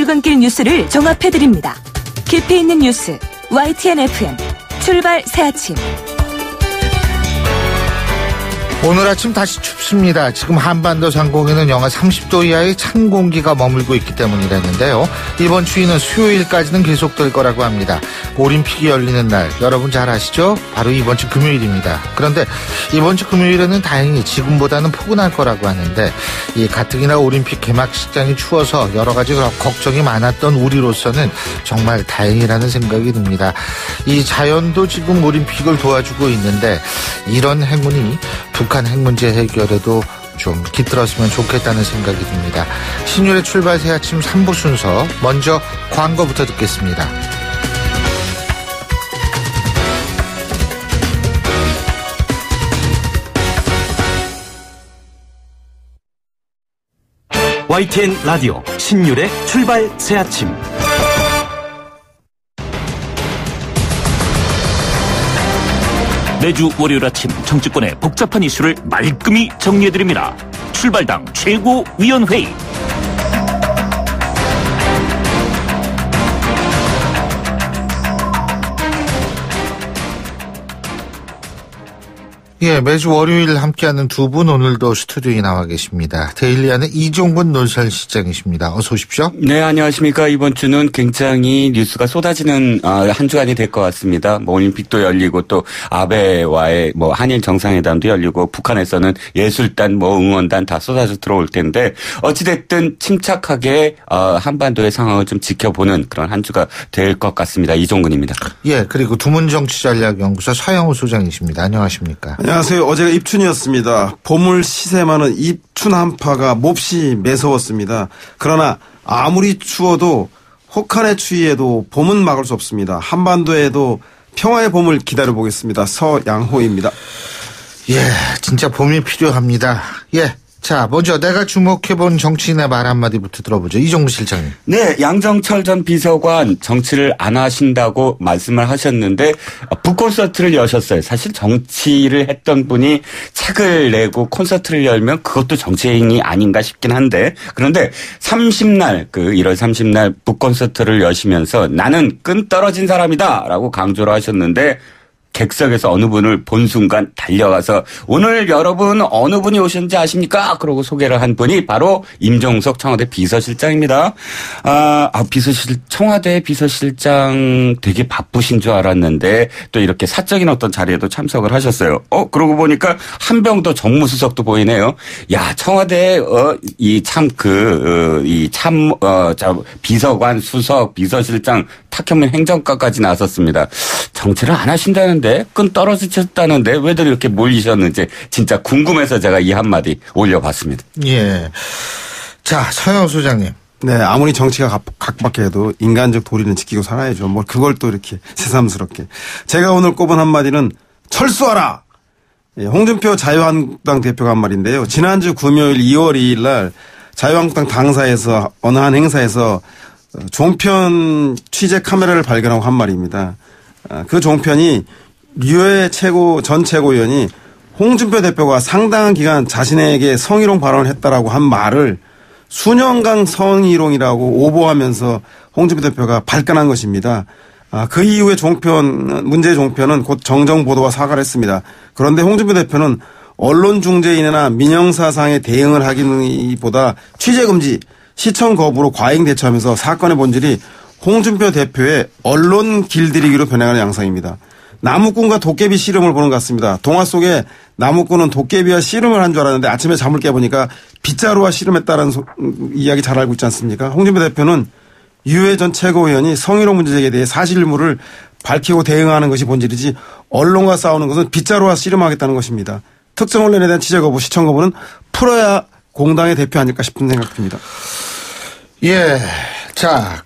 출근길 뉴스를 종합해드립니다. 깊이 있는 뉴스 YTN FM 출발 새아침. 오늘 아침 다시 춥습니다. 지금 한반도 상공에는 영하 30도 이하의 찬 공기가 머물고 있기 때문이라는데요. 이번 추위는 수요일까지는 계속될 거라고 합니다. 올림픽이 열리는 날 여러분 잘 아시죠? 바로 이번 주 금요일입니다. 그런데 이번 주 금요일에는 다행히 지금보다는 포근할 거라고 하는데 이 가뜩이나 올림픽 개막식장이 추워서 여러 가지 걱정이 많았던 우리로서는 정말 다행이라는 생각이 듭니다. 이 자연도 지금 올림픽을 도와주고 있는데 이런 행운이 북한 핵 문제 해결에도 좀 깃들었으면 좋겠다는 생각이 듭니다. 신율의 출발 새 아침 3부 순서 먼저 광고부터 듣겠습니다. YTN 라디오 신율의 출발 새 아침. 매주 월요일 아침 정치권의 복잡한 이슈를 말끔히 정리해드립니다. 출발당 최고위원회의. 예, 매주 월요일 함께하는 두 분 오늘도 스튜디오에 나와 계십니다. 데일리안의 이종근 논설실장이십니다. 어서 오십시오. 네, 안녕하십니까. 이번 주는 굉장히 뉴스가 쏟아지는 한 주간이 될 것 같습니다. 올림픽도 열리고 또 아베와의 한일 정상회담도 열리고 북한에서는 예술단 응원단 다 쏟아져 들어올 텐데 어찌됐든 침착하게 한반도의 상황을 좀 지켜보는 그런 한 주가 될 것 같습니다. 이종근입니다. 예, 그리고 두문정치전략연구소 서영우 소장이십니다. 안녕하십니까. 안녕하세요. 어제가 입춘이었습니다. 봄을 시샘하는 입춘 한파가 몹시 매서웠습니다. 그러나 아무리 추워도 혹한의 추위에도 봄은 막을 수 없습니다. 한반도에도 평화의 봄을 기다려보겠습니다. 서양호입니다. 예, 진짜 봄이 필요합니다. 예. 자, 먼저 내가 주목해본 정치인의 말 한마디부터 들어보죠. 이종근 실장님. 네, 양정철 전 비서관 정치를 안 하신다고 말씀을 하셨는데 북콘서트를 여셨어요. 사실 정치를 했던 분이 책을 내고 콘서트를 열면 그것도 정치인이 아닌가 싶긴 한데 그런데 30날 1월 30날 북콘서트를 여시면서 나는 끈 떨어진 사람이다라고 강조를 하셨는데 객석에서 어느 분을 본 순간 달려가서 오늘 여러분 어느 분이 오셨는지 아십니까? 그러고 소개를 한 분이 바로 임종석 청와대 비서실장입니다. 청와대 비서실장 되게 바쁘신 줄 알았는데 또 이렇게 사적인 어떤 자리에도 참석을 하셨어요. 그러고 보니까 한병도 정무수석도 보이네요. 야, 청와대 비서관, 수석, 비서실장, 탁현민 행정관까지 나섰습니다. 정치를 안 하신다는데 끈 떨어지셨다는데 왜들 이렇게 몰리셨는지 진짜 궁금해서 제가 이 한마디 올려봤습니다. 예. 자, 서영 소장님. 네, 아무리 정치가 각박해도 인간적 도리는 지키고 살아야죠. 그걸 또 이렇게 새삼스럽게. 제가 오늘 꼽은 한마디는 철수하라! 홍준표 자유한국당 대표가 한 말인데요. 지난주 금요일 2월 2일 날 자유한국당 당사에서 어느 한 행사에서 종편 취재 카메라를 발견하고 한 말입니다. 그 종편이 류해 전 최고위원이 홍준표 대표가 상당한 기간 자신에게 성희롱 발언을 했다라고 한 말을 수년간 성희롱이라고 오보하면서 홍준표 대표가 발끈한 것입니다. 그 이후에 문제의 종편은 곧 정정 보도와 사과를 했습니다. 그런데 홍준표 대표는 언론중재인이나 민영사상에 대응을 하기보다 취재금지, 시청 거부로 과잉 대처하면서 사건의 본질이 홍준표 대표의 언론 길들이기로 변해가는 양상입니다. 나무꾼과 도깨비 씨름을 보는 것 같습니다. 동화 속에 나무꾼은 도깨비와 씨름을 한 줄 알았는데 아침에 잠을 깨보니까 빗자루와 씨름했다는 이야기 잘 알고 있지 않습니까? 홍준표 대표는 유해 전 최고위원이 성희롱 문제에 대해 사실무를 밝히고 대응하는 것이 본질이지 언론과 싸우는 것은 빗자루와 씨름하겠다는 것입니다. 특정 언론에 대한 취재 거부, 시청 거부는 풀어야 공당의 대표 아닐까 싶은 생각 듭니다. 예. 자,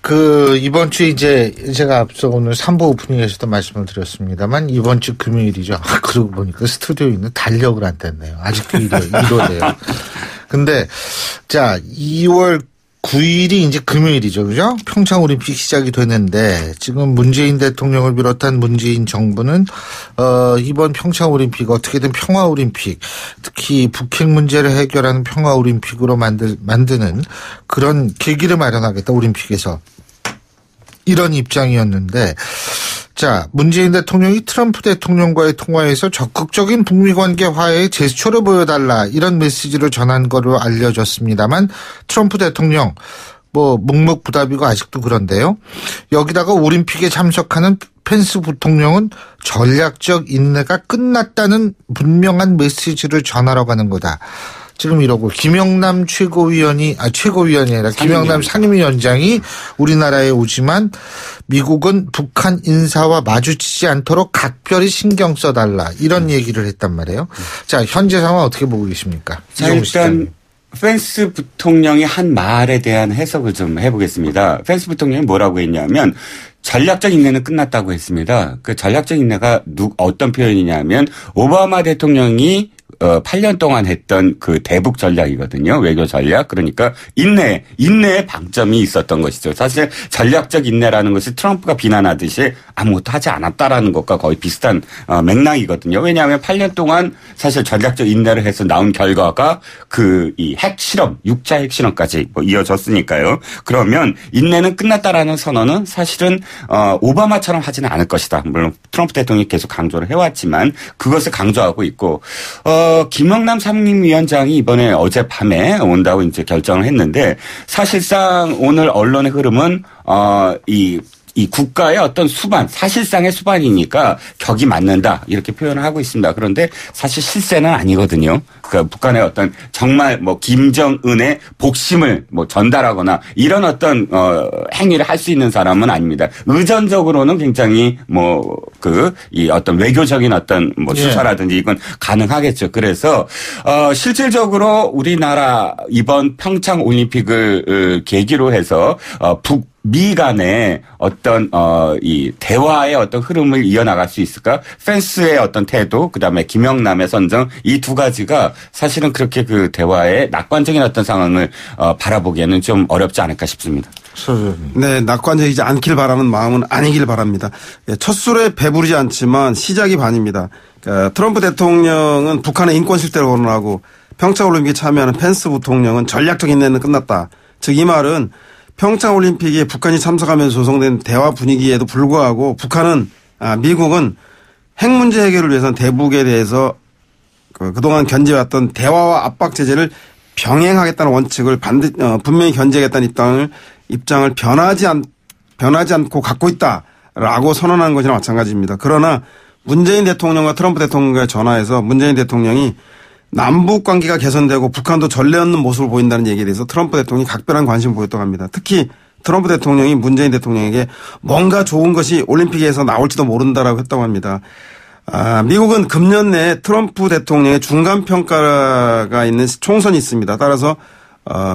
이번 주 이제 제가 앞서 오늘 3부 오프닝에서도 말씀을 드렸습니다만 이번 주 금요일이죠. 그러고 보니까 스튜디오에 있는 달력을 안 뗐네요. 아직도 1월이에요. 근데, 자, 2월 9일이 이제 금요일이죠. 그죠? 평창올림픽 시작이 되는데 지금 문재인 대통령을 비롯한 문재인 정부는 이번 평창올림픽 어떻게든 평화올림픽 특히 북핵 문제를 해결하는 평화올림픽으로 만드는 그런 계기를 마련하겠다. 올림픽에서. 이런 입장이었는데 자, 문재인 대통령이 트럼프 대통령과의 통화에서 적극적인 북미 관계 화해의 제스처를 보여달라 이런 메시지를 전한 거로 알려졌습니다만 트럼프 대통령 묵묵부답이고 아직도 그런데요. 여기다가 올림픽에 참석하는 펜스 부통령은 전략적 인내가 끝났다는 분명한 메시지를 전하러 가는 거다. 지금 이러고 김영남 최고위원이 아니라 김영남 상임위원장이 우리나라에 오지만 미국은 북한 인사와 마주치지 않도록 각별히 신경 써달라 이런 얘기를 했단 말이에요. 자, 현재 상황 어떻게 보고 계십니까? 자, 일단 펜스 부통령이 한 말에 대한 해석을 좀 해보겠습니다. 펜스 부통령이 뭐라고 했냐면 전략적 인내는 끝났다고 했습니다. 그 전략적 인내가 어떤 표현이냐면 오바마 대통령이 8년 동안 했던 그 대북 전략이거든요. 외교 전략. 그러니까 인내의 방점이 있었던 것이죠. 사실 전략적 인내라는 것이 트럼프가 비난하듯이 아무것도 하지 않았다라는 것과 거의 비슷한 맥락이거든요. 왜냐하면 8년 동안 사실 전략적 인내를 해서 나온 결과가 이 핵실험, 6자 핵실험까지 이어졌으니까요. 그러면 인내는 끝났다라는 선언은 사실은 오바마처럼 하지는 않을 것이다. 물론 트럼프 대통령이 계속 강조를 해왔지만 그것을 강조하고 있고 김영남 상임위원장이 이번에 어젯밤에 온다고 이제 결정을 했는데 사실상 오늘 언론의 흐름은 이 국가의 어떤 수반, 사실상의 수반이니까 격이 맞는다 이렇게 표현을 하고 있습니다. 그런데 사실 실세는 아니거든요. 그러니까 북한의 어떤 정말 김정은의 복심을 전달하거나 이런 어떤 행위를 할 수 있는 사람은 아닙니다. 의전적으로는 굉장히 이 어떤 외교적인 어떤 수사라든지 이건 가능하겠죠. 그래서 실질적으로 우리나라 이번 평창 올림픽을 계기로 해서 미 간의 어떤 이 대화의 어떤 흐름을 이어나갈 수 있을까? 펜스의 어떤 태도, 그다음에 김영남의 선정 이 두 가지가 사실은 그렇게 그 대화의 낙관적인 어떤 상황을 바라보기에는 좀 어렵지 않을까 싶습니다. 네, 낙관적이지 않길 바라는 마음은 아니길 바랍니다. 첫 술에 배부르지 않지만 시작이 반입니다. 그러니까 트럼프 대통령은 북한의 인권 실태를 거론하고 평창올림픽에 참여하는 펜스 부통령은 전략적 인내는 끝났다. 즉 이 말은 평창올림픽에 북한이 참석하면서 조성된 대화 분위기에도 불구하고 미국은 핵 문제 해결을 위해서는 대북에 대해서 그동안 견제해왔던 대화와 압박 제재를 병행하겠다는 원칙을 분명히 견제하겠다는 입장을 변하지 않고 갖고 있다라고 선언한 것이나 마찬가지입니다. 그러나 문재인 대통령과 트럼프 대통령과의 전화에서 문재인 대통령이 남북 관계가 개선되고 북한도 전례 없는 모습을 보인다는 얘기에 대해서 트럼프 대통령이 각별한 관심을 보였다고 합니다. 특히 트럼프 대통령이 문재인 대통령에게 뭔가 좋은 것이 올림픽에서 나올지도 모른다라고 했다고 합니다. 미국은 금년 내에 트럼프 대통령의 중간평가가 있는 총선이 있습니다. 따라서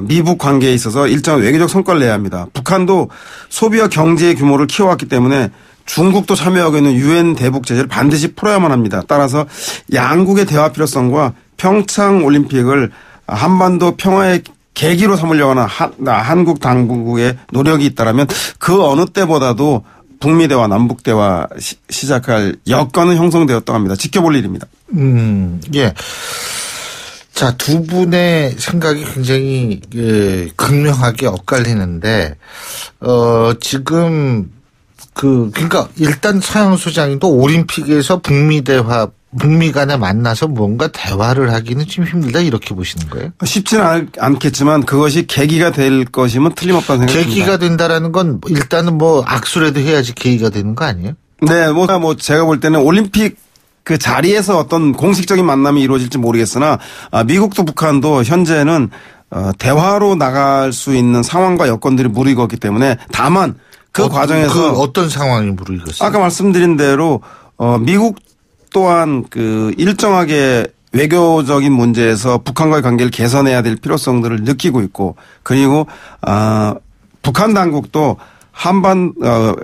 미북 관계에 있어서 일정한 외교적 성과를 내야 합니다. 북한도 소비와 경제의 규모를 키워왔기 때문에 중국도 참여하고 있는 유엔 대북 제재를 반드시 풀어야만 합니다. 따라서 양국의 대화 필요성과 평창 올림픽을 한반도 평화의 계기로 삼으려고 하는 한국 당국의 노력이 있다라면 그 어느 때보다도 북미 대화, 남북 대화 시작할 여건은 형성되었다고 합니다. 지켜볼 일입니다. 예. 자, 두 분의 생각이 굉장히 극명하게 엇갈리는데 지금 그러니까 일단 서양 소장님도 올림픽에서 북미 간에 만나서 뭔가 대화를 하기는 좀 힘들다 이렇게 보시는 거예요? 쉽지는 않겠지만 그것이 계기가 될 것이면 틀림없다는 생각입니다. 계기가 된다라는 건 일단은 악수라도 해야지 계기가 되는 거 아니에요? 네, 제가 볼 때는 올림픽 그 자리에서 어떤 공식적인 만남이 이루어질지 모르겠으나 미국도 북한도 현재는 대화로 나갈 수 있는 상황과 여건들이 무르익었기 때문에 다만 그 과정에서 어떤 상황이 무르익었어요? 아까 말씀드린 대로 미국 또한 일정하게 외교적인 문제에서 북한과의 관계를 개선해야 될 필요성들을 느끼고 있고 그리고 북한 당국도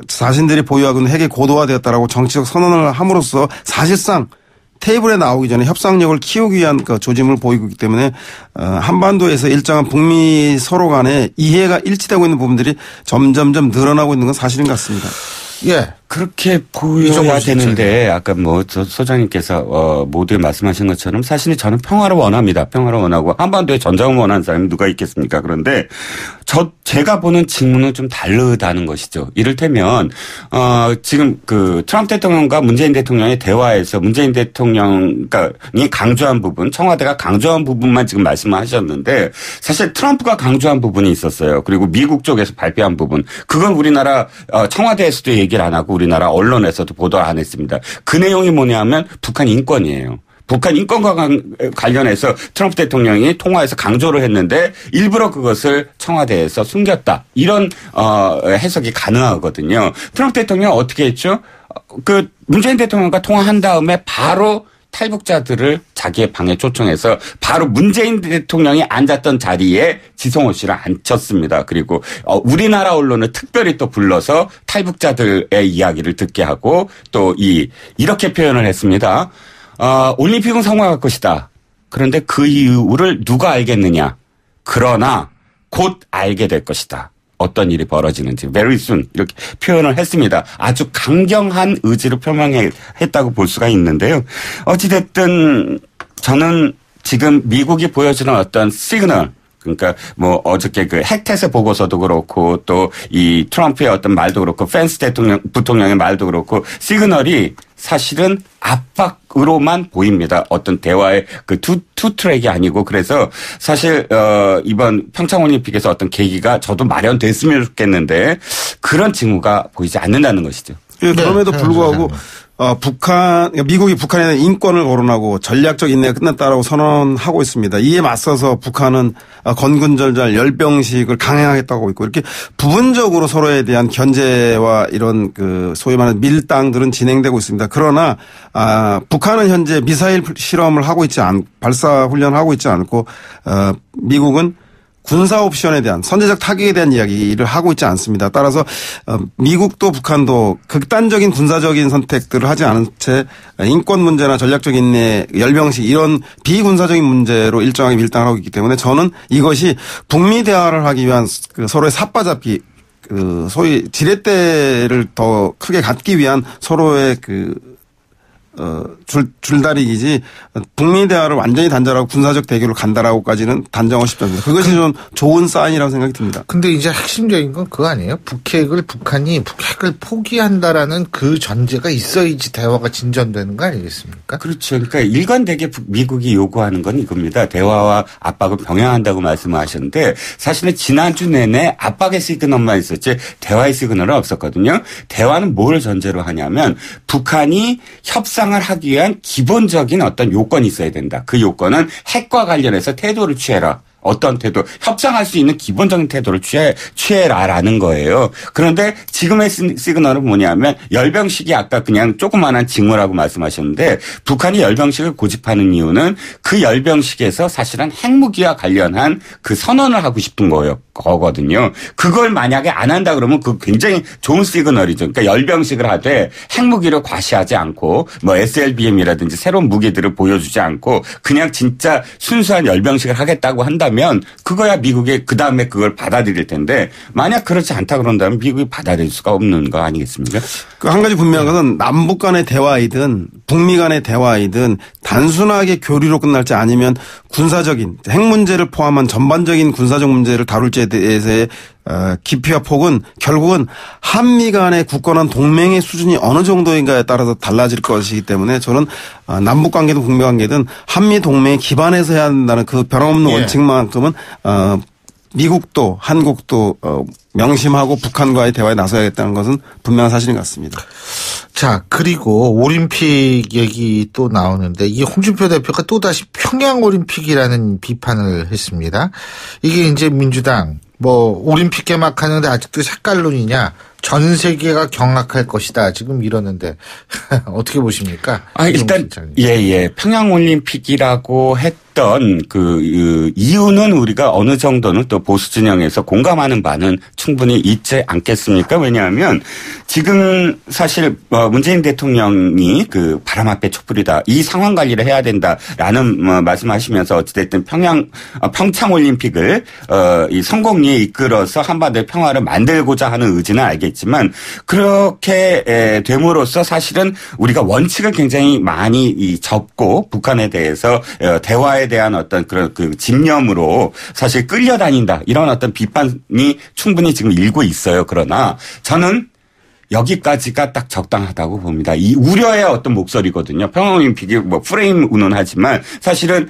자신들이 보유하고 있는 핵이 고도화되었다라고 정치적 선언을 함으로써 사실상 테이블에 나오기 전에 협상력을 키우기 위한 그 조짐을 보이고 있기 때문에 한반도에서 일정한 북미 서로 간에 이해가 일치되고 있는 부분들이 점점점 늘어나고 있는 건 사실인 것 같습니다. 예. 그렇게 보여야 되는데 아까 뭐 소장님께서 모두 말씀하신 것처럼 사실 저는 평화를 원합니다. 평화를 원하고 한반도에 전쟁을 원하는 사람이 누가 있겠습니까? 그런데 제가 보는 직무는 좀 다르다는 것이죠. 이를테면 지금 그 트럼프 대통령과 문재인 대통령의 대화에서 문재인 대통령이 강조한 부분, 청와대가 강조한 부분만 지금 말씀을 하셨는데 사실 트럼프가 강조한 부분이 있었어요. 그리고 미국 쪽에서 발표한 부분, 그건 우리나라 청와대에서도 얘기를 안 하고 우리나라 언론에서도 보도를 안 했습니다. 그 내용이 뭐냐면 북한 인권이에요. 북한 인권과 관련해서 트럼프 대통령이 통화에서 강조를 했는데 일부러 그것을 청와대에서 숨겼다. 이런 해석이 가능하거든요. 트럼프 대통령은 어떻게 했죠? 그 문재인 대통령과 통화한 다음에 바로 탈북자들을 자기의 방에 초청해서 바로 문재인 대통령이 앉았던 자리에 지성호 씨를 앉혔습니다. 그리고 우리나라 언론을 특별히 또 불러서 탈북자들의 이야기를 듣게 하고 또 이렇게 표현을 했습니다. 올림픽은 성공할 것이다. 그런데 그 이유를 누가 알겠느냐. 그러나 곧 알게 될 것이다. 어떤 일이 벌어지는지 very soon 이렇게 표현을 했습니다. 아주 강경한 의지를 표명했다고 볼 수가 있는데요. 어찌됐든 저는 지금 미국이 보여주는 어떤 시그널, 그러니까 뭐 어저께 그 핵태세 보고서도 그렇고 또 이 트럼프의 어떤 말도 그렇고 펜스 부통령의 말도 그렇고 시그널이 사실은 압박으로만 보입니다. 어떤 대화의 그 투 트랙이 아니고 그래서 사실 이번 평창올림픽에서 어떤 계기가 저도 마련됐으면 좋겠는데 그런 징후가 보이지 않는다는 것이죠. 예, 그럼에도 불구하고 미국이 북한에 대한 인권을 거론하고 전략적 인내가 끝났다라고 선언하고 있습니다. 이에 맞서서 북한은 건군절절 열병식을 강행하겠다고 있고 이렇게 부분적으로 서로에 대한 견제와 이런 그 소위 말하는 밀당들은 진행되고 있습니다. 그러나 북한은 현재 미사일 실험을 하고 발사 훈련을 하고 있지 않고 미국은 군사 옵션에 대한 선제적 타격에 대한 이야기를 하고 있지 않습니다. 따라서 미국도 북한도 극단적인 군사적인 선택들을 하지 않은 채 인권 문제나 전략적 인내, 열병식 이런 비군사적인 문제로 일정하게 밀당을 하고 있기 때문에 저는 이것이 북미 대화를 하기 위한 그 서로의 삿바잡기 그 소위 지렛대를 더 크게 갖기 위한 서로의 줄다리기지 북미 대화를 완전히 단절하고 군사적 대결로 간다라고까지는 단정하고 싶지 않습니다. 그것이 좀 좋은 사인이라고 생각이 듭니다. 근데 이제 핵심적인 건 그거 아니에요? 북한이 북핵을 포기한다라는 그 전제가 있어야지 대화가 진전되는 거 아니겠습니까? 그렇죠. 그러니까 일관되게 미국이 요구하는 건 이겁니다. 대화와 압박을 병행한다고 말씀을 하셨는데 사실은 지난주 내내 압박의 시그널만 있었지 대화의 시그널은 없었거든요. 대화는 뭘 전제로 하냐면 북한이 협상을 하기 위한 기본적인 어떤 요건이 있어야 된다. 그 요건은 핵과 관련해서 태도를 취해라. 어떤 태도, 협상할 수 있는 기본적인 태도를 취해라라는 거예요. 그런데 지금의 시그널은 뭐냐면 열병식이 아까 그냥 조그마한 징후라고 말씀하셨는데 북한이 열병식을 고집하는 이유는 그 열병식에서 사실은 핵무기와 관련한 그 선언을 하고 싶은 거거든요. 그걸 만약에 안 한다 그러면 그 굉장히 좋은 시그널이죠. 그러니까 열병식을 하되 핵무기를 과시하지 않고 뭐 SLBM이라든지 새로운 무기들을 보여주지 않고 그냥 진짜 순수한 열병식을 하겠다고 한다면 그거야 미국이 그다음에 그걸 받아들일 텐데 만약 그렇지 않다 그런다면 미국이 받아들일 수가 없는 거 아니겠습니까? 그 한 가지 분명한 것은 남북 간의 대화이든 북미 간의 대화이든 단순하게 교류로 끝날지 아니면 군사적인 핵 문제를 포함한 전반적인 군사적 문제를 다룰지에 대해서의 깊이와 폭은 결국은 한미 간의 굳건한 동맹의 수준이 어느 정도인가에 따라서 달라질 것이기 때문에 저는 남북 관계든 북미 관계든 한미 동맹에 기반해서 해야 한다는 그 변함없는 원칙만큼은 미국도 한국도 명심하고 북한과의 대화에 나서야겠다는 것은 분명한 사실인 것 같습니다. 자, 그리고 올림픽 얘기 또 나오는데 이 홍준표 대표가 또다시 평양올림픽이라는 비판을 했습니다. 이게 이제 민주당 올림픽 개막하는데 아직도 색깔론이냐, 전 세계가 경악할 것이다. 지금 이러는데 어떻게 보십니까? 일단 평양올림픽이라고 했던 그 이유는 우리가 어느 정도는 또 보수 진영에서 공감하는 바는 충분히 있지 않겠습니까? 왜냐하면 지금 사실 문재인 대통령이 그 바람 앞에 촛불이다. 이 상황 관리를 해야 된다라는 말씀하시면서 어찌됐든 평창 올림픽을 이 성공리에 이끌어서 한반도의 평화를 만들고자 하는 의지는 알겠지만 그렇게 됨으로써 사실은 우리가 원칙을 굉장히 많이 접고 북한에 대해서 대화에 대한 어떤 그런 그 집념으로 사실 끌려다닌다. 이런 어떤 비판이 충분히 지금 일고 있어요. 그러나 저는 여기까지가 딱 적당하다고 봅니다. 이 우려의 어떤 목소리거든요. 평화올림픽이 뭐 프레임 운운하지만 사실은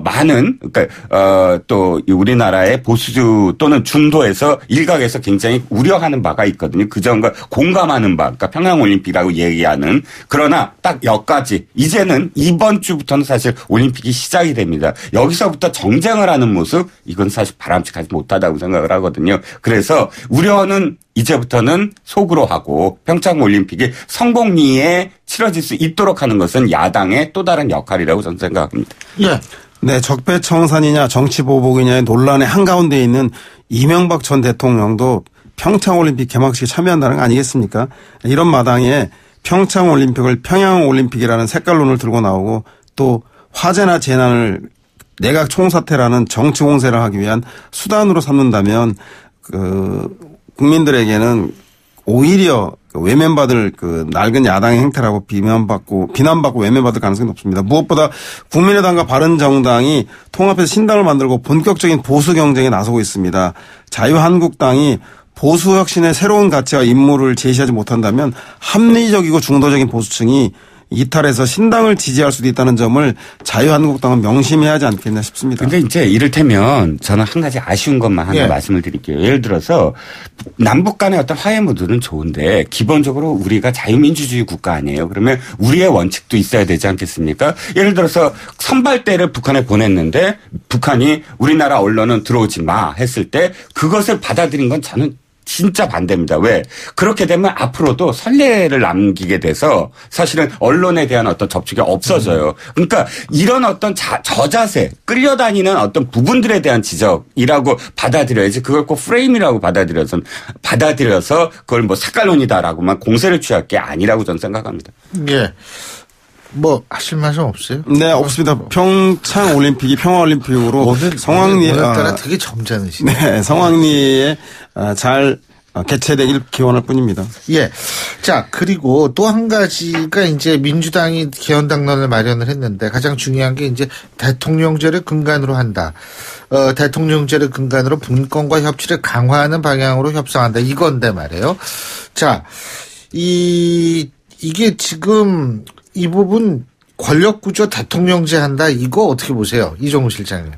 많은 그러니까 또 우리나라의 보수 또는 중도에서 일각에서 굉장히 우려하는 바가 있거든요. 그 점과 공감하는 바, 그러니까 평양올림픽이라고 얘기하는. 그러나 딱 여기까지 이제는 이번 주부터는 사실 올림픽이 시작이 됩니다. 여기서부터 정쟁을 하는 모습 이건 사실 바람직하지 못하다고 생각을 하거든요. 그래서 우려는 이제부터는 속으로 하고 평창올림픽이 성공리에 치러질 수 있도록 하는 것은 야당의 또 다른 역할이라고 저는 생각합니다. 예. 네, 적폐청산이냐 정치보복이냐의 논란의 한가운데 있는 이명박 전 대통령도 평창올림픽 개막식에 참여한다는 거 아니겠습니까? 이런 마당에 평창올림픽을 평양올림픽이라는 색깔론을 들고 나오고 또 화재나 재난을 내각 총사퇴라는 정치 공세를 하기 위한 수단으로 삼는다면 국민들에게는 오히려 외면받을 그 낡은 야당의 행태라고 비난받고 외면받을 가능성이 높습니다. 무엇보다 국민의당과 바른정당이 통합해서 신당을 만들고 본격적인 보수 경쟁에 나서고 있습니다. 자유한국당이 보수 혁신의 새로운 가치와 임무를 제시하지 못한다면 합리적이고 중도적인 보수층이 이탈해서 신당을 지지할 수도 있다는 점을 자유한국당은 명심해야 하지 않겠나 싶습니다. 그런데 이제 이를테면 저는 한 가지 아쉬운 것만 하나 말씀을 드릴게요. 예를 들어서 남북 간의 어떤 화해 모드는 좋은데 기본적으로 우리가 자유민주주의 국가 아니에요. 그러면 우리의 원칙도 있어야 되지 않겠습니까? 예를 들어서 선발대를 북한에 보냈는데 북한이 우리나라 언론은 들어오지 마 했을 때 그것을 받아들인 건 저는 진짜 반대입니다. 왜? 그렇게 되면 앞으로도 선례를 남기게 돼서 사실은 언론에 대한 어떤 접촉이 없어져요. 그러니까 이런 어떤 저자세, 끌려다니는 어떤 부분들에 대한 지적이라고 받아들여야지 그걸 꼭 프레임이라고 받아들여서 그걸 뭐 색깔론이다라고만 공세를 취할 게 아니라고 저는 생각합니다. 예. 뭐 하실 말씀 없어요? 네, 없습니다. 평창 올림픽이 평화올림픽으로 오늘따라 되게 점잖으시네. 네, 성황리에 잘 개최되길 기원할 뿐입니다. 예. 자, 그리고 또 한 가지가 이제 민주당이 개헌당론을 마련을 했는데 가장 중요한 게 이제 대통령제를 근간으로 한다. 대통령제를 근간으로 분권과 협치를 강화하는 방향으로 협상한다. 이건데 말이에요. 자, 이게 지금 이 부분 권력구조 대통령제 한다. 이거 어떻게 보세요? 이종우 실장님.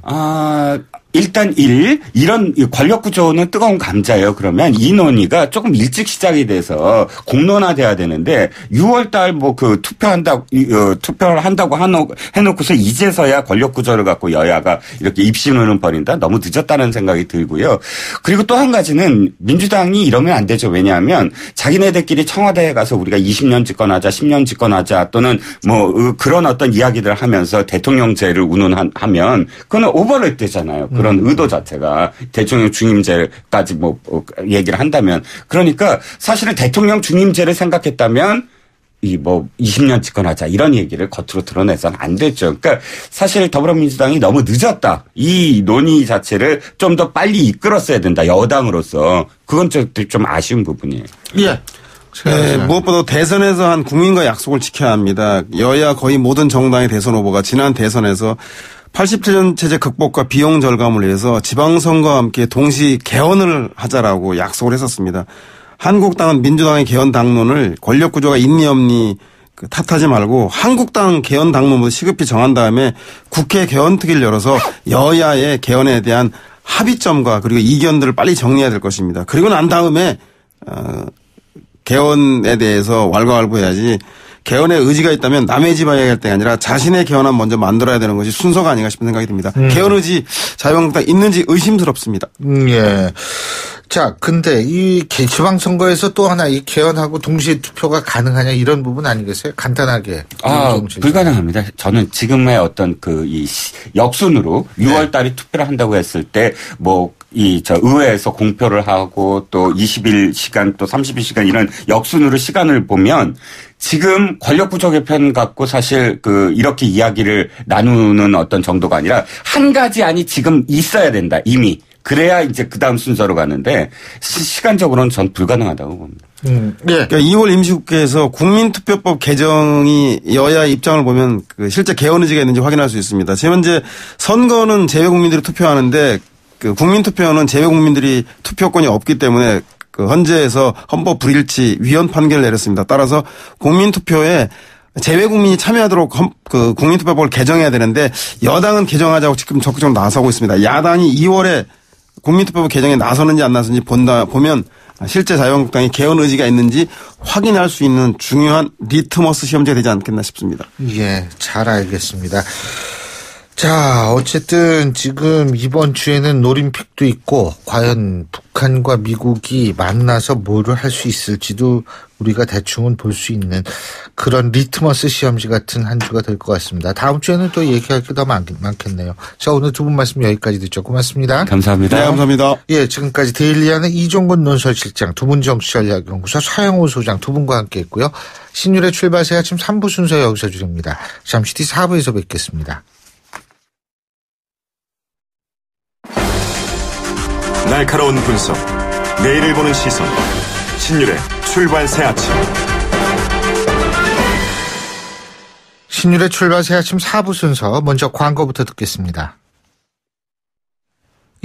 일단 이런 권력구조는 뜨거운 감자예요. 그러면 이 논의가 조금 일찍 시작이 돼서 공론화돼야 되는데 6월달 뭐 그 투표를 한다고 해놓고서 이제서야 권력구조를 갖고 여야가 이렇게 입신문을 벌인다. 너무 늦었다는 생각이 들고요. 그리고 또 한 가지는 민주당이 이러면 안 되죠. 왜냐하면 자기네들끼리 청와대에 가서 우리가 20년 집권하자, 10년 집권하자 또는 뭐 그런 어떤 이야기들을 하면서 대통령제를 운운하면 그거는 오버랩 되잖아요. 그런 의도 자체가 대통령 중임제까지 뭐 얘기를 한다면 그러니까 사실은 대통령 중임제를 생각했다면 이 뭐 20년 집권하자 이런 얘기를 겉으로 드러내서는 안 됐죠. 그러니까 사실 더불어민주당이 너무 늦었다. 이 논의 자체를 좀 더 빨리 이끌었어야 된다. 여당으로서 그건 좀 아쉬운 부분이에요. 예. 네, 무엇보다 대선에서 한 국민과 약속을 지켜야 합니다. 여야 거의 모든 정당의 대선 후보가 지난 대선에서 87년 체제 극복과 비용 절감을 위해서 지방선거와 함께 동시 개헌을 하자라고 약속을 했었습니다. 한국당은 민주당의 개헌 당론을 권력구조가 있니 없니 탓하지 말고 한국당 개헌 당론부터 시급히 정한 다음에 국회 개헌특위를 열어서 여야의 개헌에 대한 합의점과 그리고 이견들을 빨리 정리해야 될 것입니다. 그리고 난 다음에 개헌에 대해서 왈가왈부해야지 개헌의 의지가 있다면 남의 집 이야기할 때가 아니라 자신의 개헌안 먼저 만들어야 되는 것이 순서가 아닌가 싶은 생각이 듭니다. 개헌 의지 자유한국당 있는지 의심스럽습니다. 예. 자, 근데 이 지방선거에서 또 하나 이 개헌하고 동시에 투표가 가능하냐 이런 부분 아니겠어요? 간단하게. 불가능합니다. 저는 지금의 어떤 이 역순으로 6월 달에 투표를 한다고 했을 때 의회에서 공표를 하고 또 20일 또 30일 이런 역순으로 시간을 보면 지금 권력 부족의 편 갖고 사실 이렇게 이야기를 나누는 어떤 정도가 아니라 한 가지 안이 지금 있어야 된다, 이미. 그래야 이제 그 다음 순서로 가는데 시간적으로는 전 불가능하다고 봅니다. 네. 그러니까 2월 임시국회에서 국민투표법 개정이 여야 입장을 보면 실제 개헌 의지가 있는지 확인할 수 있습니다. 현재 선거는 재외 국민들이 투표하는데 국민투표는 재외 국민들이 투표권이 없기 때문에 헌재에서 헌법 불일치 위헌 판결을 내렸습니다. 따라서 국민투표에 재외 국민이 참여하도록 국민투표법을 개정해야 되는데 여당은 개정하자고 지금 적극적으로 나서고 있습니다. 야당이 2월에 국민투표법 개정에 나서는지 안 나서는지 보면 실제 자유한국당이 개헌 의지가 있는지 확인할 수 있는 중요한 리트머스 시험지가 되지 않겠나 싶습니다. 예, 잘 알겠습니다. 자, 어쨌든 지금 이번 주에는 올림픽도 있고 과연 북한과 미국이 만나서 뭐를 할 수 있을지도 우리가 대충은 볼 수 있는 그런 리트머스 시험지 같은 한 주가 될 것 같습니다. 다음 주에는 또 얘기할 게 더 많겠네요. 자, 오늘 두 분 말씀 여기까지 듣죠. 고맙습니다. 감사합니다. 네, 감사합니다. 예, 지금까지 데일리안의 이종건 논설실장, 두 분 정치전략연구소 서영호 소장 두 분과 함께 했고요. 신율의 출발새 아침 3부 순서 여기서 줄입니다. 잠시 뒤 4부에서 뵙겠습니다. 날카로운 분석, 내일을 보는 시선, 신율의 출발새 아침. 신율의 출발새 아침 4부 순서 먼저 광고부터 듣겠습니다.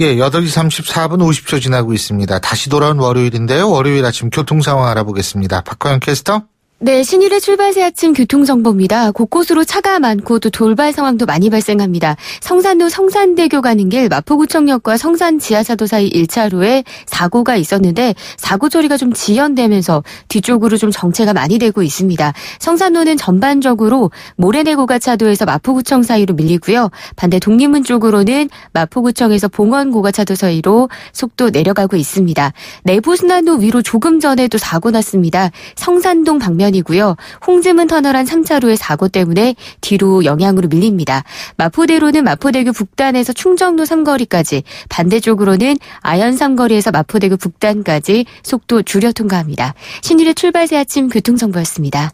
예, 8시 34분 50초 지나고 있습니다. 다시 돌아온 월요일인데요. 월요일 아침 교통 상황 알아보겠습니다. 박화영 캐스터. 네, 신일의 출발새 아침 교통정보입니다. 곳곳으로 차가 많고 또 돌발 상황도 많이 발생합니다. 성산로 성산대교 가는 길 마포구청역과 성산 지하차도 사이 1차로에 사고가 있었는데 사고 처리가 좀 지연되면서 뒤쪽으로 좀 정체가 많이 되고 있습니다. 성산로는 전반적으로 모래내고가차도에서 마포구청 사이로 밀리고요. 반대 독립문 쪽으로는 마포구청에서 봉원고가차도 사이로 속도 내려가고 있습니다. 내부순환로 위로 조금 전에 또 사고 났습니다. 성산동 방면 이고요. 홍지문 터널 안 3차로의 사고 때문에 뒤로 영향으로 밀립니다. 마포대로는 마포대교 북단에서 충정로 3거리까지, 반대쪽으로는 아현 3거리에서 마포대교 북단까지 속도 줄여 통과합니다. 신일의 출발새 아침 교통정보였습니다.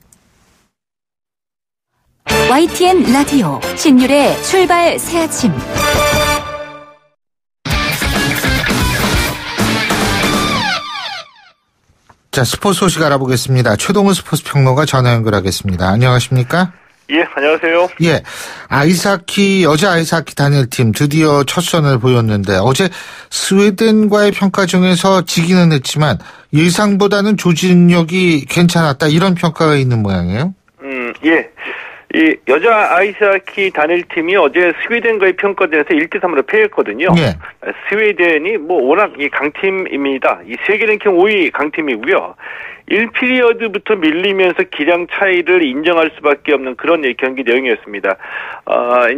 YTN 라디오 신율의 출발새 아침. 자, 스포츠 소식 알아보겠습니다. 최동훈 스포츠 평론가 전화 연결하겠습니다. 안녕하십니까? 예, 안녕하세요. 예, 여자 아이스하키 단일팀 드디어 첫 선을 보였는데 어제 스웨덴과의 평가 중에서 지기는 했지만 예상보다는 조직력이 괜찮았다, 이런 평가가 있는 모양이에요? 예. 이 여자 아이스하키 단일팀이 어제 스웨덴과의 평가전에서 1대3으로 패했거든요. 예. 스웨덴이 워낙 이 강팀입니다. 이 세계 랭킹 5위 강팀이고요. 1피리어드부터 밀리면서 기량 차이를 인정할 수밖에 없는 그런 경기 내용이었습니다.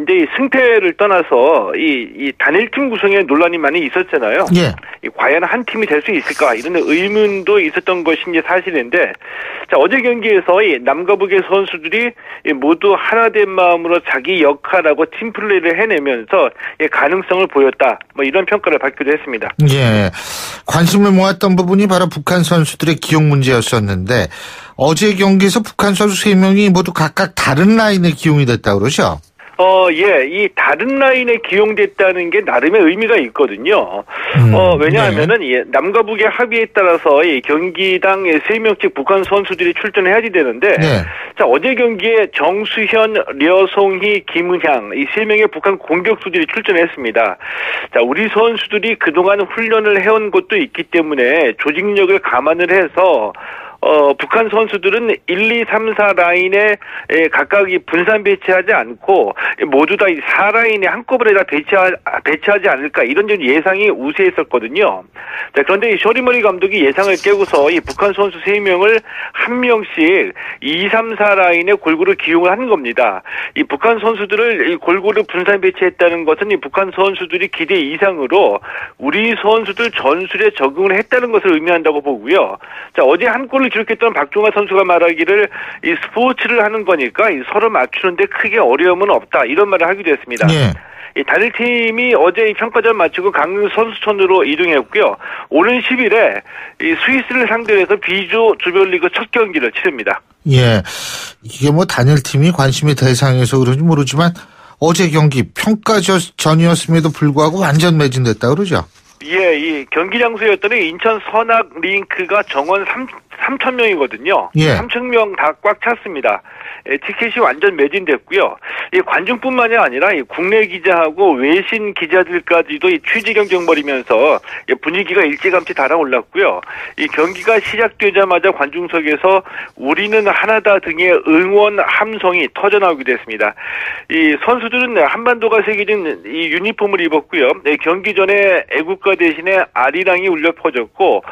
이제 이 승패를 떠나서 이 단일팀 구성에 논란이 많이 있었잖아요. 예. 과연 한 팀이 될 수 있을까, 이런 의문도 있었던 것이 이제 사실인데, 자, 어제 경기에서 이 남과 북의 선수들이 모두 하나된 마음으로 자기 역할하고 팀플레이를 해내면서 가능성을 보였다, 이런 평가를 받기도 했습니다. 예. 관심을 모았던 부분이 바로 북한 선수들의 기용 문제였었는데 어제 경기에서 북한 선수 3명이 모두 각각 다른 라인에 기용이 됐다고 그러죠? 예, 이 다른 라인에 기용됐다는 게 나름의 의미가 있거든요. 왜냐하면은, 네. 예, 남과 북의 합의에 따라서 이 경기당 3명씩 북한 선수들이 출전해야지 되는데, 네. 자, 어제 경기에 정수현, 려송희, 김은향, 이 3명의 북한 공격수들이 출전했습니다. 자, 우리 선수들이 그동안 훈련을 해온 것도 있기 때문에 조직력을 감안을 해서 북한 선수들은 1, 2, 3, 4 라인에 각각 분산 배치하지 않고 모두 다 4라인에 한꺼번에 다 배치하지 않을까 이런 좀 예상이 우세했었거든요. 자, 그런데 이 쇼리머리 감독이 예상을 깨고서 이 북한 선수 3명을 한 명씩 2, 3, 4 라인에 골고루 기용을 하는 겁니다. 이 북한 선수들을 골고루 분산 배치했다는 것은 이 북한 선수들이 기대 이상으로 우리 선수들 전술에 적응을 했다는 것을 의미한다고 보고요. 자, 어제 한 골을 기록했던 박종화 선수가 말하기를 이 스포츠를 하는 거니까 서로 맞추는데 크게 어려움은 없다 이런 말을 하기도 했습니다. 예. 이 단일팀이 어제 이 평가전 마치고 강릉 선수촌으로 이동했고요. 오는 10일에 이 스위스를 상대로 해서 B조 조별리그 첫 경기를 치릅니다. 예. 이게 뭐 단일팀이 관심의 대상에서 그런지 모르지만 어제 경기 평가전이었음에도 불구하고 완전 매진됐다 그러죠? 예, 이 경기 장소였던 인천 선악 링크가 정원 3,000명이거든요. 예. 3,000명 다 꽉 찼습니다. 티켓이 완전 매진됐고요. 이 관중뿐만이 아니라 이 국내 기자하고 외신 기자들까지도 이 취재 경쟁 벌이면서 분위기가 일찌감치 달아올랐고요. 이 경기가 시작되자마자 관중석에서 우리는 하나다 등의 응원 함성이 터져나오기도 했습니다. 이 선수들은 한반도가 새겨진 이 유니폼을 입었고요. 경기 전에 애국가 대신에 아리랑이 울려 퍼졌고,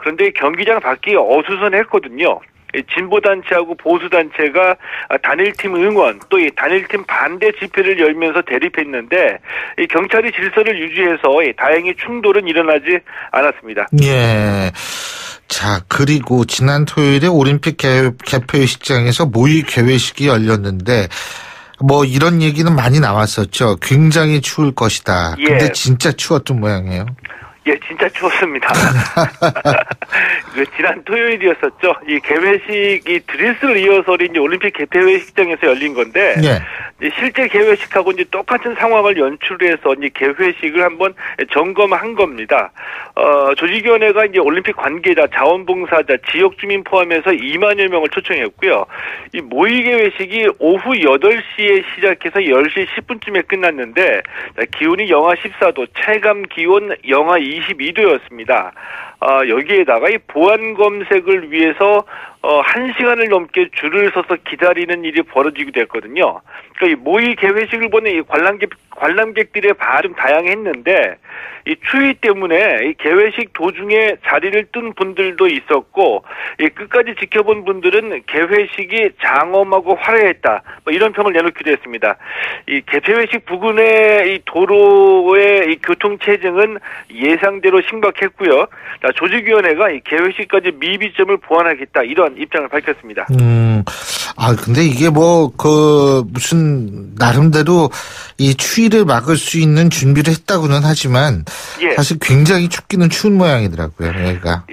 그런데 경기장 밖이 어수선했거든요. 진보단체하고 보수단체가 단일팀 응원 또 이 단일팀 반대 집회를 열면서 대립했는데 이 경찰이 질서를 유지해서 다행히 충돌은 일어나지 않았습니다. 예. 자, 그리고 지난 토요일에 올림픽 개폐식장에서 모의 개회식이 열렸는데 뭐 이런 얘기는 많이 나왔었죠. 굉장히 추울 것이다. 예. 근데 진짜 추웠던 모양이에요. 예, 진짜 추웠습니다. 지난 토요일이었었죠. 이 개회식, 이 드레스 리허설이 이제 올림픽 개폐회식장에서 열린 건데, 예. 이제 실제 개회식하고 이제 똑같은 상황을 연출해서 이제 개회식을 한번 점검한 겁니다. 조직위원회가 이제 올림픽 관계자, 자원봉사자, 지역주민 포함해서 2만여 명을 초청했고요. 이 모의 개회식이 오후 8시에 시작해서 10시 10분쯤에 끝났는데, 기온이 영하 14도, 체감 기온 영하 22도였습니다. 여기에다가 이 보안 검색을 위해서 1시간을 넘게 줄을 서서 기다리는 일이 벌어지기도 했거든요. 그러니까 이 모의 개회식을 보는 이 관람객들의 반응 다양했는데 이 추위 때문에 이 개회식 도중에 자리를 뜬 분들도 있었고 이 끝까지 지켜본 분들은 개회식이 장엄하고 화려했다. 뭐 이런 평을 내놓기도 했습니다. 이 개폐회식 부근의 이 도로의 이 교통 체증은 예상대로 심각했고요. 조직위원회가 이 개회식까지 미비점을 보완하겠다 이런 입장을 밝혔습니다. 근데 이게 무슨 나름대로 이 추위를 막을 수 있는 준비를 했다고는 하지만 예. 사실 굉장히 춥기는 추운 모양이더라고요. 여기가.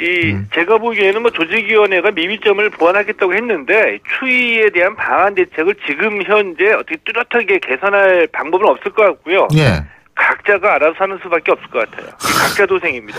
제가 보기에는 조직위원회가 미비점을 보완하겠다고 했는데 추위에 대한 방안 대책을 지금 현재 어떻게 뚜렷하게 개선할 방법은 없을 것 같고요. 예. 각자가 알아서 하는 수밖에 없을 것 같아요. 각자 도생입니다.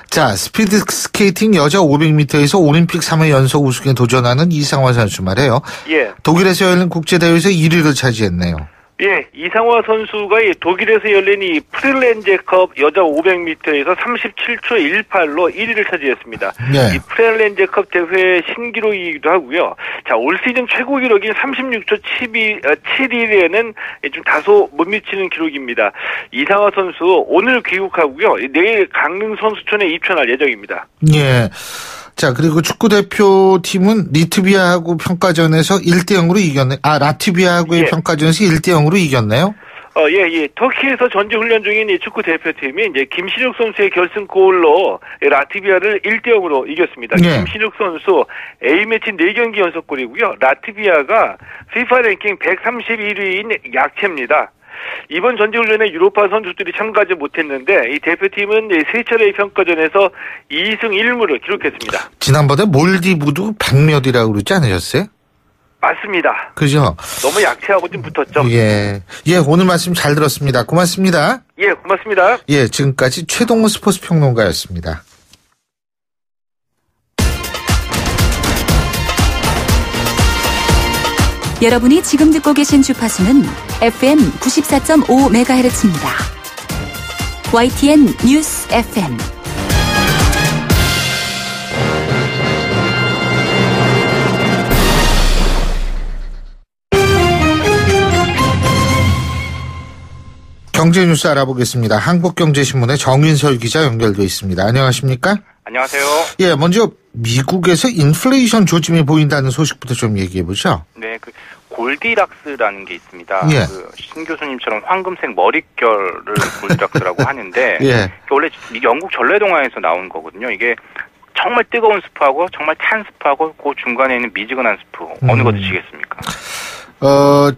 자, 스피드 스케이팅 여자 500m에서 올림픽 3회 연속 우승에 도전하는 이상화 선수 말이에요. 예. 독일에서 열린 국제대회에서 1위를 차지했네요. 예, 이상화 선수가 독일에서 열린 이 프렐렌제컵 여자 500m에서 37초 18로 1위를 차지했습니다. 네. 이 프렐렌제컵 대회 신기록이기도 하고요. 자, 올 시즌 최고 기록인 36초 7일에는 좀 다소 못 미치는 기록입니다. 이상화 선수 오늘 귀국하고요. 내일 강릉 선수촌에 입촌할 예정입니다. 예. 자, 그리고 축구대표팀은 리트비아하고 평가전에서 1대0으로 이겼네. 라트비아하고의 예. 평가전에서 1대0으로 이겼네요? 예. 터키에서 전지훈련 중인 이 축구대표팀이 이제 김신욱 선수의 결승골로 라트비아를 1대0으로 이겼습니다. 예. 김신욱 선수 A매치 4경기 연속골이고요. 라트비아가 FIFA 랭킹 131위인 약체입니다. 이번 전지훈련에 유로파 선수들이 참가하지 못했는데 이 대표팀은 세 차례의 평가전에서 2승 1무를 기록했습니다. 지난번에 몰디브도 100몇이라고 그러지 않으셨어요? 맞습니다. 그죠? 너무 약체하고 좀 붙었죠. 예, 오늘 말씀 잘 들었습니다. 고맙습니다. 예, 고맙습니다. 예, 지금까지 최동훈 스포츠 평론가였습니다. 여러분이 지금 듣고 계신 주파수는 FM 94.5MHz입니다. YTN 뉴스 FM. 경제 뉴스 알아보겠습니다. 한국경제신문의 정인설 기자 연결돼 있습니다. 안녕하십니까? 안녕하세요. 예, 먼저 미국에서 인플레이션 조짐이 보인다는 소식부터 좀 얘기해 보죠. 네, 그 골디락스라는 게 있습니다. 예. 그 신 교수님처럼 황금색 머릿결을 골디락스라고 하는데 예. 원래 영국 전래동화에서 나온 거거든요. 이게 정말 뜨거운 스프하고 정말 찬 스프하고 그 중간에 있는 미지근한 스프 어느 거 드시겠습니까?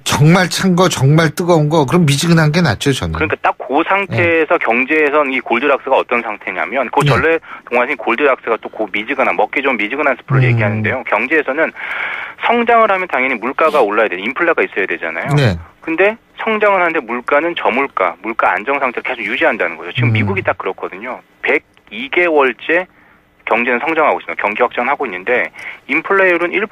정말 찬 거, 정말 뜨거운 거, 그럼 미지근한 게 낫죠, 저는. 그러니까 딱 그 상태에서 경제에선 이 골디락스가 어떤 상태냐면 그 전래 동화에서 골디락스가 또 그 미지근한, 먹기 좋은 미지근한 스프를 얘기하는데요. 경제에서는 성장을 하면 당연히 물가가 올라야 돼요. 인플레가 있어야 되잖아요. 네. 근데 성장을 하는데 물가는 저물가, 물가 안정 상태를 계속 유지한다는 거죠. 지금 미국이 딱 그렇거든요. 102개월째 경제는 성장하고 있습니다. 경기 확장하고 있는데 인플레율은 1%,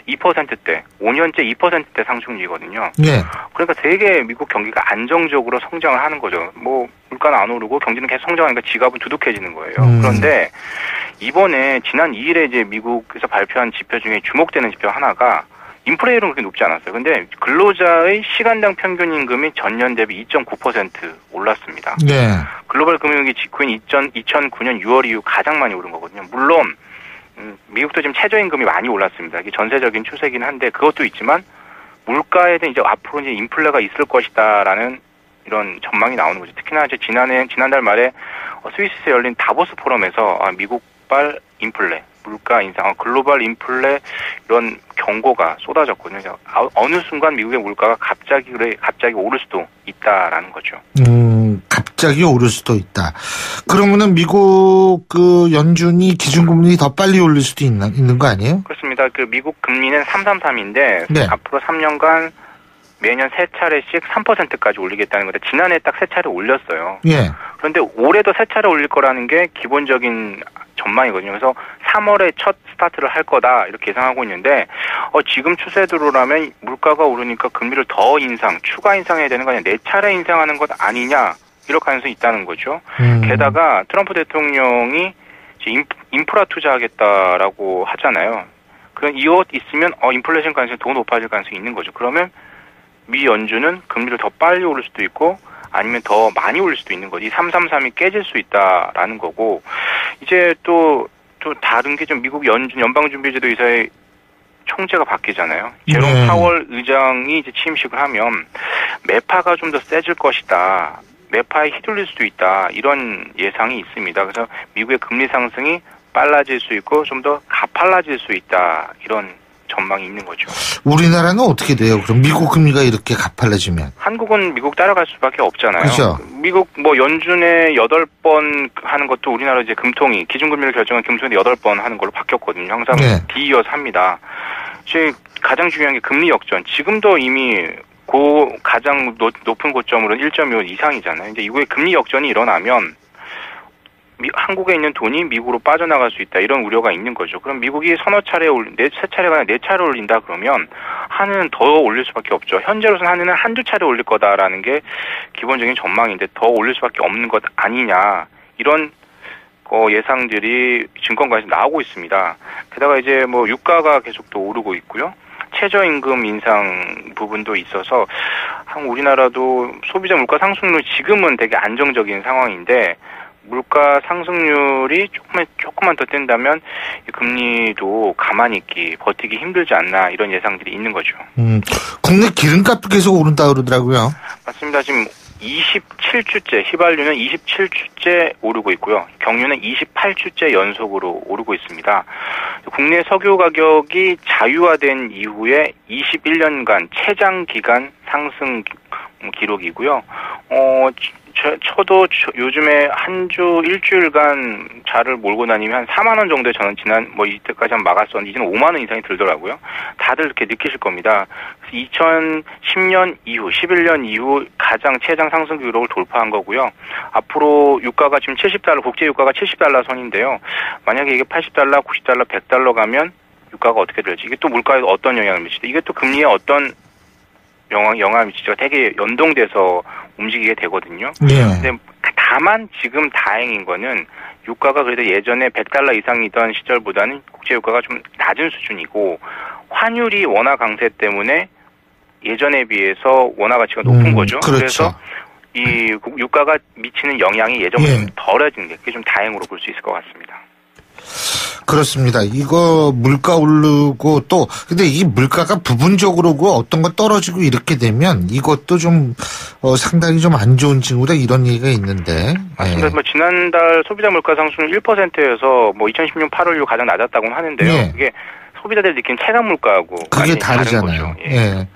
2%대, 5년째 2%대 상승률이거든요. 예. 그러니까 되게 미국 경기가 안정적으로 성장을 하는 거죠. 뭐 물가는 안 오르고 경제는 계속 성장하니까 지갑은 두둑해지는 거예요. 그런데 이번에 지난 2일에 이제 미국에서 발표한 지표 중에 주목되는 지표 하나가 인플레율은 그렇게 높지 않았어요. 근데 근로자의 시간당 평균 임금이 전년 대비 2.9% 올랐습니다. 네. 글로벌 금융위기 직후인 2009년 6월 이후 가장 많이 오른 거거든요. 물론 미국도 지금 최저임금이 많이 올랐습니다. 이게 전세적인 추세긴 한데 그것도 있지만 물가에 대한 이제 앞으로 이제 인플레가 있을 것이다라는 이런 전망이 나오는 거죠. 특히나 이제 지난달 말에 스위스에서 열린 다보스 포럼에서 미국발 인플레, 물가 인상, 글로벌 인플레 이런 경고가 쏟아졌거든요. 어느 순간 미국의 물가가 갑자기 오를 수도 있다라는 거죠. 갑자기 오를 수도 있다. 그러면은 미국 그 연준이 기준금리 더 빨리 올릴 수도 있는 거 아니에요? 그렇습니다. 그 미국 금리는 333인데 네. 앞으로 3년간 매년 3차례씩 3%까지 올리겠다는 건데 지난해 딱 3차례 올렸어요. 예. 그런데 올해도 3차례 올릴 거라는 게 기본적인 전망이거든요. 그래서 3월에 첫 스타트를 할 거다 이렇게 예상하고 있는데 지금 추세대로라면 물가가 오르니까 금리를 더 추가 인상해야 되는 거 아니냐, 4차례 인상하는 것 아니냐 이럴 가능성이 있다는 거죠. 게다가 트럼프 대통령이 인프라 투자하겠다라고 하잖아요. 그럼 이것 있으면 인플레이션 가능성이 더 높아질 가능성이 있는 거죠. 그러면 미 연준은 금리를 더 빨리 오를 수도 있고 아니면 더 많이 올릴 수도 있는 거지. 333이 깨질 수 있다라는 거고 이제 또 다른 게 좀 미국 연방준비제도 의사의 총재가 바뀌잖아요. 제롬 파월 의장이 이제 취임식을 하면 매파가 좀 더 세질 것이다. 매파에 휘둘릴 수도 있다. 이런 예상이 있습니다. 그래서 미국의 금리 상승이 빨라질 수 있고 좀 더 가팔라질 수 있다. 이런 전망이 있는 거죠. 우리나라는 어떻게 돼요? 그럼 미국 금리가 이렇게 가팔라지면? 한국은 미국 따라갈 수밖에 없잖아요. 그렇죠. 미국 연준에 8번 하는 것도 우리나라 이제 금통위, 기준금리를 결정한 금통위 8번 하는 걸로 바뀌었거든요. 항상 뒤이어서 합니다. 이제 가장 중요한 게 금리 역전. 지금도 이미 가장 높은 고점으로는 1.25 이상이잖아요. 이제 이후에 금리 역전이 일어나면 한국에 있는 돈이 미국으로 빠져나갈 수 있다. 이런 우려가 있는 거죠. 그럼 미국이 서너 차례 세 차례가 아니라 4차례 올린다 그러면 한은은 더 올릴 수밖에 없죠. 현재로서는 한은은 한두 차례 올릴 거다라는 게 기본적인 전망인데 더 올릴 수밖에 없는 것 아니냐. 이런 예상들이 증권가에서 나오고 있습니다. 게다가 이제 유가가 계속 또 오르고 있고요. 최저임금 인상 부분도 있어서 우리나라도 소비자 물가 상승률 지금은 되게 안정적인 상황인데 물가 상승률이 조금만 더 뗀다면 금리도 가만히 버티기 힘들지 않나 이런 예상들이 있는 거죠. 국내 기름값도 계속 오른다 그러더라고요. 맞습니다. 지금 27주째 휘발유는 27주째 오르고 있고요. 경유는 28주째 연속으로 오르고 있습니다. 국내 석유 가격이 자유화된 이후에 21년간 최장 기간 상승 기록이고요. 저도 요즘에 한 주 일주일간 차를 몰고 다니면 한 4만 원 정도에 저는 이때까지 한 막았었는데 이제는 5만 원 이상이 들더라고요. 다들 이렇게 느끼실 겁니다. 2010년 이후, 11년 이후 가장 최장 상승 기록을 돌파한 거고요. 앞으로 유가가 지금 국제 유가가 $70 선인데요. 만약에 이게 $80, $90, $100 가면 유가가 어떻게 될지, 이게 또 물가에 어떤 영향을 미칠지, 이게 또 금리에 어떤 영향을 미치죠. 되게 연동돼서 움직이게 되거든요. 근데 다만 지금 다행인 거는 유가가 그래도 예전에 $100 이상이던 시절보다는 국제 유가가 좀 낮은 수준이고 환율이 원화 강세 때문에 예전에 비해서 원화 가치가 높은 거죠. 그렇죠. 그래서 이 유가가 미치는 영향이 예전보다 예. 좀 덜해지는 게 그게 좀 다행으로 볼 수 있을 것 같습니다. 그렇습니다. 이거 물가 오르고 또 근데 이 물가가 부분적으로 어떤 거 떨어지고 이렇게 되면 이것도 좀 상당히 좀 안 좋은 징후다 이런 얘기가 있는데. 맞습니다. 뭐 지난달 소비자 물가 상승률 1%에서 뭐 2016년 8월 이후 가장 낮았다고는 하는데요. 예. 그게 소비자들이 느낀 체감 물가하고 그게 많이 다른 다르잖아요. 거죠. 예. 예.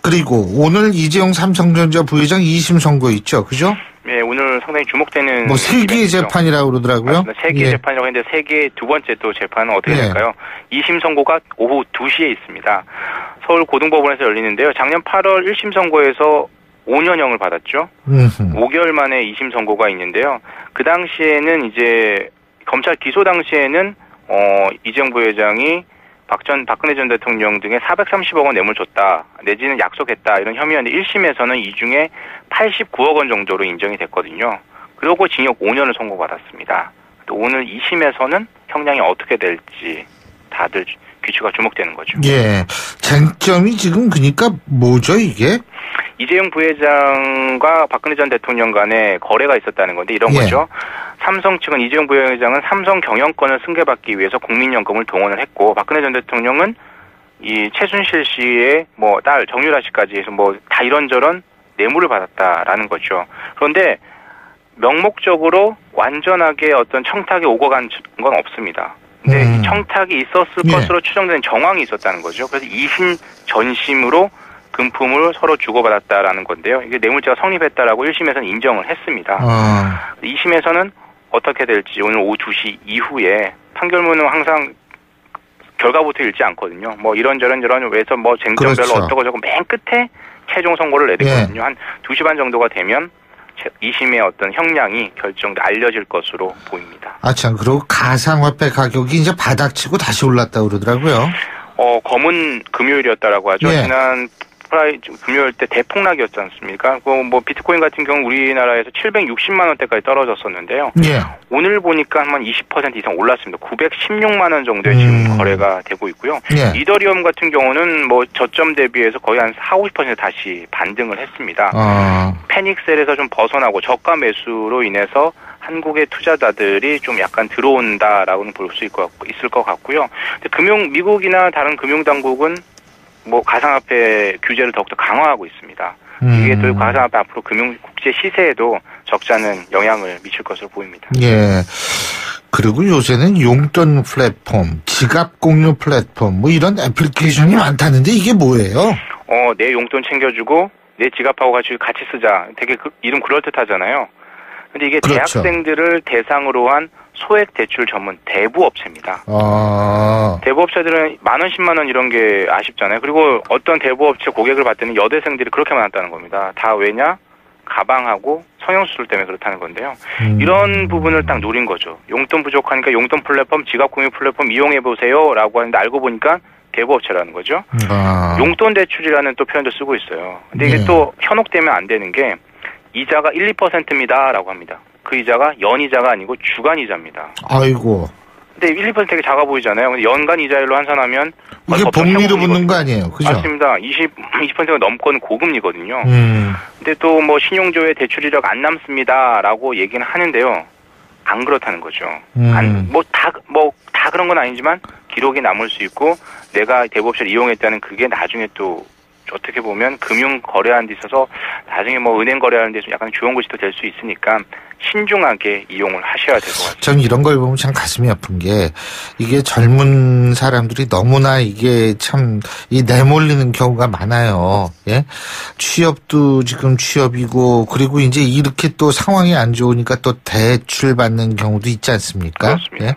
그리고 오늘 이재용 삼성전자 부회장 2심 선고 있죠, 그죠? 예, 오늘 상당히 주목되는. 뭐 세 개의 재판이라고 그러더라고요. 세 개의 예. 재판이라고 했는데 세 개의 두 번째 또 재판은 어떻게 예. 될까요? 2심 선고가 오후 2시에 있습니다. 서울 고등법원에서 열리는데요. 작년 8월 1심 선고에서 5년형을 받았죠. 5개월 만에 2심 선고가 있는데요. 그 당시에는 이제 검찰 기소 당시에는 이재용 부회장이 박근혜 전 대통령 등에 430억 원 뇌물 줬다, 내지는 약속했다 이런 혐의였는데 1심에서는 이 중에 89억 원 정도로 인정이 됐거든요. 그리고 징역 5년을 선고받았습니다. 또 오늘 2심에서는 형량이 어떻게 될지 다들 귀추가 주목되는 거죠. 예. 쟁점이 지금 그러니까 뭐죠 이게? 이재용 부회장과 박근혜 전 대통령 간에 거래가 있었다는 건데 이런 예. 거죠. 삼성 측은 이재용 부회장은 삼성 경영권을 승계받기 위해서 국민연금을 동원을 했고 박근혜 전 대통령은 이 최순실 씨의 뭐 딸 정유라 씨까지 해서 뭐 다 이런저런 뇌물을 받았다라는 거죠. 그런데 명목적으로 완전하게 어떤 청탁이 오고 간 건 없습니다. 근데 이 청탁이 있었을 예. 것으로 추정되는 정황이 있었다는 거죠. 그래서 2심 전심으로 금품을 서로 주고받았다라는 건데요. 이게 뇌물죄가 성립했다라고 1심에서는 인정을 했습니다. 2심에서는 어떻게 될지 오늘 오후 2시 이후에 판결문은 항상 결과부터 읽지 않거든요. 뭐 이런저런 왜서 뭐 쟁점별로 그렇죠. 어떠고 저고 맨 끝에 최종 선고를 내리거든요. 예. 한 2시 반 정도가 되면 2심의 어떤 형량이 알려질 것으로 보입니다. 아, 참. 그리고 가상화폐 가격이 이제 바닥치고 다시 올랐다고 그러더라고요. 검은 금요일이었다라고 하죠. 예. 지난 금요일 때 대폭락이었지 않습니까? 뭐 비트코인 같은 경우 우리나라에서 760만 원대까지 떨어졌었는데요. 예. 오늘 보니까 한 20% 이상 올랐습니다. 916만 원 정도에 지금 거래가 되고 있고요. 예. 이더리움 같은 경우는 뭐 저점 대비해서 거의 한 4-50% 다시 반등을 했습니다. 패닉셀에서 좀 벗어나고 저가 매수로 인해서 한국의 투자자들이 좀 약간 들어온다라고는 볼 수 있을 것 같고요. 근데 미국이나 다른 금융당국은 뭐 가상화폐 규제를 더욱더 강화하고 있습니다. 이게 또 가상화폐 앞으로 국제 시세에도 적잖은 영향을 미칠 것으로 보입니다. 예. 그리고 요새는 용돈 플랫폼, 지갑 공유 플랫폼 뭐 이런 애플리케이션이 많다는데 이게 뭐예요? 내 용돈 챙겨주고 내 지갑하고 같이 쓰자. 되게 이름 그럴듯하잖아요. 근데 이게 그렇죠. 대학생들을 대상으로 한 소액 대출 전문 대부업체입니다. 대부업체들은 10,000원, 100,000원 이런 게 아쉽잖아요. 그리고 어떤 대부업체 고객을 봤더니 여대생들이 그렇게 많았다는 겁니다. 다 왜냐? 가방하고 성형수술 때문에 그렇다는 건데요. 이런 부분을 딱 노린 거죠. 용돈 부족하니까 용돈 플랫폼, 지갑 공유 플랫폼 이용해보세요 라고 하는데 알고 보니까 대부업체라는 거죠. 용돈 대출이라는 또 표현도 쓰고 있어요. 근데 이게 또 현혹되면 안 되는 게 이자가 1, 2%입니다 라고 합니다. 그 이자가 연이자가 아니고 주간이자입니다. 아이고. 근데 1, 2% 되게 작아 보이잖아요. 근데 연간 이자율로 환산하면 이게 복리로 붙는 거 아니에요? 그죠? 맞습니다. 20%가 넘고는 고금리거든요. 근데 또 뭐 신용조회 대출 이력 안 남습니다라고 얘기는 하는데요. 안 그렇다는 거죠. 다 그런 건 아니지만 기록이 남을 수 있고 내가 대부업체를 이용했다는 그게 나중에 또 어떻게 보면 금융 거래하는 데 있어서 나중에 뭐 은행 거래하는 데서 약간 좋은 것이 또 될 수 있으니까 신중하게 이용을 하셔야 될 것 같습니다. 전 이런 걸 보면 참 가슴이 아픈 게 이게 젊은 사람들이 너무나 이게 참 이 내몰리는 경우가 많아요. 예? 취업도 지금 취업이고 그리고 이제 이렇게 또 상황이 안 좋으니까 또 대출 받는 경우도 있지 않습니까? 그렇습니다. 예?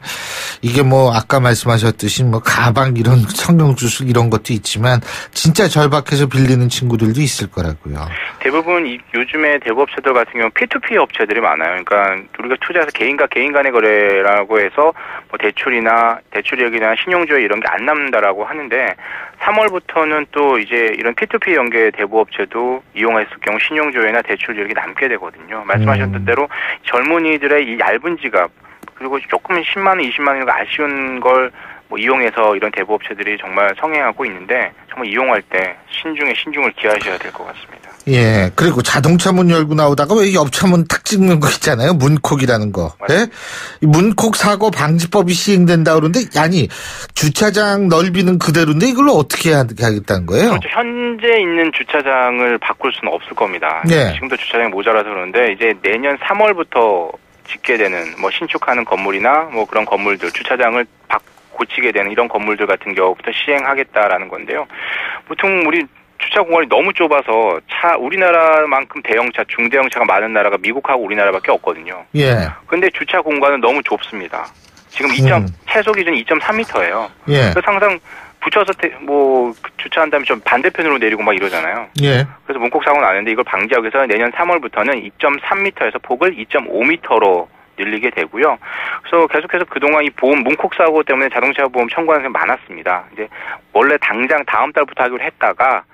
이게 뭐 아까 말씀하셨듯이 뭐 가방 이런 성형수술 이런 것도 있지만 진짜 절박해서 빌리는 친구들도 있을 거라고요. 대부분 요즘에 대부업체들 같은 경우 P2P 업체들이 많아요. 그러니까 우리가 투자해서 개인과 개인 간의 거래라고 해서 뭐 대출이력이나 신용조회 이런 게 안 남는다라고 하는데 3월부터는 또 이제 이런 P2P 연계 대부업체도 이용했을 경우 신용조회나 대출이력이 남게 되거든요. 말씀하셨던 대로 젊은이들의 이 얇은 지갑 그리고 조금 10만 원, 20만 원 이런 아쉬운 걸 뭐 이용해서 이런 대부업체들이 정말 성행하고 있는데 정말 이용할 때 신중에 신중을 기하셔야 될 것 같습니다. 예. 그리고 자동차 문 열고 나오다가 왜 옆차 문 탁 찍는 거 있잖아요. 문콕이라는 거. 예? 문콕 사고 방지법이 시행된다 그러는데 아니 주차장 넓이는 그대로인데 이걸 어떻게 하겠다는 거예요? 그렇죠. 현재 있는 주차장을 바꿀 수는 없을 겁니다. 예. 지금도 주차장이 모자라서 그러는데 이제 내년 3월부터 짓게 되는 뭐 신축하는 건물이나 뭐 그런 건물들 주차장을 고치게 되는 이런 건물들 같은 경우부터 시행하겠다라는 건데요. 보통 우리 주차 공간이 너무 좁아서 우리나라만큼 대형차, 중대형차가 많은 나라가 미국하고 우리나라밖에 없거든요. 예. 근데 주차 공간은 너무 좁습니다. 지금 최소 기준 2.3m예요. 예. 그래서 항상 붙여서 주차한 다음에 좀 반대편으로 내리고 막 이러잖아요. 예. 그래서 문콕 사고는 나는데 이걸 방지하기 위해서 내년 3월부터는 2.3m에서 폭을 2.5m로 늘리게 되고요. 그래서 계속해서 그동안 이 문콕 사고 때문에 자동차 보험 청구하는 사람이 많았습니다. 이제 원래 당장 다음 달부터 하기로 했다가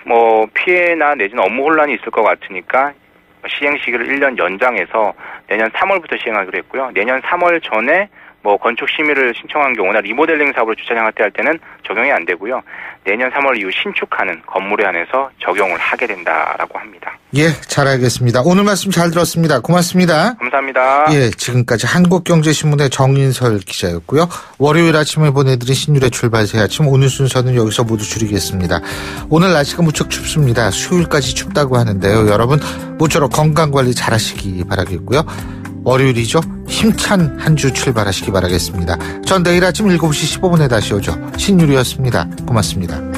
뭐 피해나 내지는 업무 혼란이 있을 것 같으니까 시행 시기를 1년 연장해서 내년 3월부터 시행하기로 했고요. 내년 3월 전에 뭐 건축 심의를 신청한 경우나 리모델링 사업을 주차장 확대할 때는 적용이 안 되고요. 내년 3월 이후 신축하는 건물에 한해서 적용을 하게 된다라고 합니다. 예, 잘 알겠습니다. 오늘 말씀 잘 들었습니다. 고맙습니다. 감사합니다. 예, 지금까지 한국경제신문의 정인설 기자였고요. 월요일 아침에 보내드린 신율의 출발 새 아침 오늘 순서는 여기서 모두 줄이겠습니다. 오늘 날씨가 무척 춥습니다. 수요일까지 춥다고 하는데요. 여러분 모쪼록 건강관리 잘 하시기 바라겠고요. 월요일이죠. 힘찬 한 주 출발하시기 바라겠습니다. 전 내일 아침 7시 15분에 다시 오죠. 신유리였습니다. 고맙습니다.